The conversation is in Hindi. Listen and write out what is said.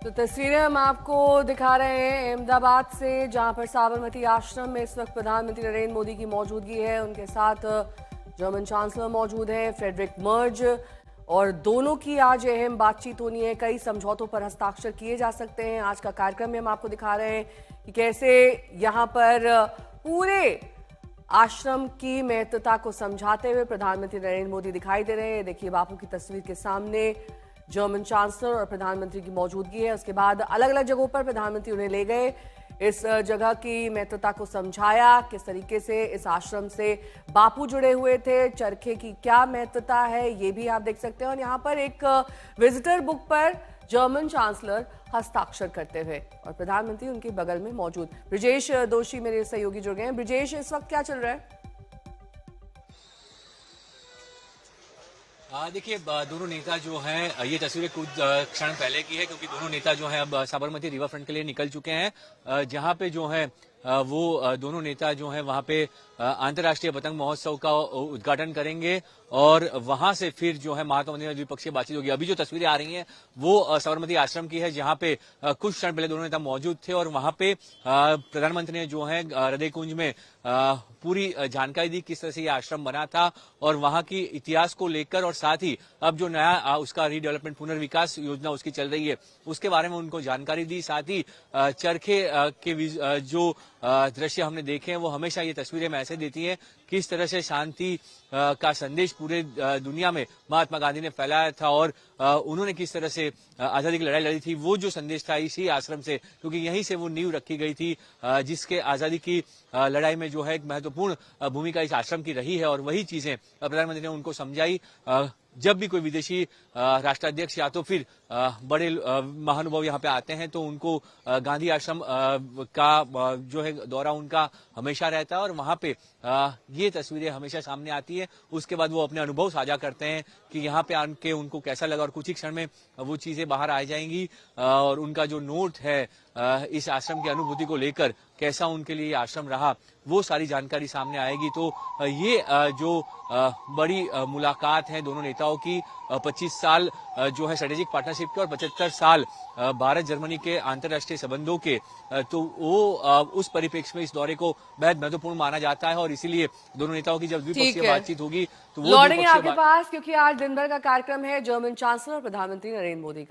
तो तस्वीरें हम आपको दिखा रहे हैं अहमदाबाद से, जहां पर साबरमती आश्रम में इस वक्त प्रधानमंत्री नरेंद्र मोदी की मौजूदगी है। उनके साथ जर्मन चांसलर मौजूद है फ्रेडरिक मर्ज, और दोनों की आज अहम बातचीत होनी है। कई समझौतों पर हस्ताक्षर किए जा सकते हैं। आज का कार्यक्रम में हम आपको दिखा रहे हैं कि कैसे यहाँ पर पूरे आश्रम की महत्वता को समझाते हुए प्रधानमंत्री नरेंद्र मोदी दिखाई दे रहे हैं। देखिए, बापू की तस्वीर के सामने जर्मन चांसलर और प्रधानमंत्री की मौजूदगी है। उसके बाद अलग अलग जगहों पर प्रधानमंत्री उन्हें ले गए, इस जगह की महत्वता को समझाया, किस तरीके से इस आश्रम से बापू जुड़े हुए थे, चरखे की क्या महत्वता है, ये भी आप देख सकते हैं। और यहाँ पर एक विजिटर बुक पर जर्मन चांसलर हस्ताक्षर करते हुए और प्रधानमंत्री उनके बगल में मौजूद। ब्रिजेश दोषी मेरे सहयोगी जुड़ गए हैं। ब्रिजेश, इस वक्त क्या चल रहा है? देखिए, दोनों नेता जो हैं, ये तस्वीरें कुछ क्षण पहले की है, क्योंकि दोनों नेता जो हैं अब साबरमती रिवर फ्रंट के लिए निकल चुके हैं, जहां पे जो है वो दोनों नेता जो हैं वहां पे अंतर्राष्ट्रीय पतंग महोत्सव का उद्घाटन करेंगे और वहां से फिर जो है महात्मा गांधी द्विपक्षीय बातचीत होगी। अभी जो तस्वीरें आ रही हैं वो साबरमती आश्रम की है, जहां पे कुछ क्षण पहले दोनों नेता मौजूद थे और वहां पे प्रधानमंत्री ने जो है हृदय कुंज में पूरी जानकारी दी किस तरह से ये आश्रम बना था और वहां की इतिहास को लेकर, और साथ ही अब जो नया उसका रीडेवलपमेंट पुनर्विकास योजना उसकी चल रही है उसके बारे में उनको जानकारी दी। साथ ही चरखे के जो दृश्य हमने देखे हैं वो हमेशा ये तस्वीरें हमें ऐसे देती हैं किस तरह से शांति का संदेश पूरे दुनिया में महात्मा गांधी ने फैलाया था और उन्होंने किस तरह से आजादी की लड़ाई लड़ी थी। वो जो संदेश था इसी आश्रम से, क्योंकि यहीं से वो नींव रखी गई थी जिसके आजादी की लड़ाई में जो है एक महत्वपूर्ण भूमिका इस आश्रम की रही है और वही चीजें प्रधानमंत्री ने उनको समझाई। जब भी कोई विदेशी राष्ट्राध्यक्ष या तो फिर बड़े महानुभाव यहाँ पे आते हैं तो उनको गांधी आश्रम का जो है दौरा उनका हमेशा रहता है और वहां पे ये तस्वीरें हमेशा सामने आती है। उसके बाद वो अपने अनुभव साझा करते हैं कि यहाँ पे आके उनको कैसा लगा और कुछ ही क्षण में वो चीजें बाहर आ जाएंगी और उनका जो नोट है इस आश्रम की अनुभूति को लेकर कैसा उनके लिए आश्रम रहा वो सारी जानकारी सामने आएगी। तो ये जो बड़ी मुलाकात है दोनों नेताओं की, 25 साल जो है स्ट्रेटेजिक पार्टनरशिप के और 75 साल भारत जर्मनी के अंतर्राष्ट्रीय संबंधों के, तो वो उस परिप्रेक्ष्य में इस दौरे को बेहद महत्वपूर्ण माना जाता है और इसीलिए दोनों नेताओं की जब द्विपक्षीय बातचीत होगी तो वो लौटेंगे आपके पास, क्योंकि आज दिन भर का कार्यक्रम है जर्मन चांसलर और प्रधानमंत्री नरेंद्र मोदी का।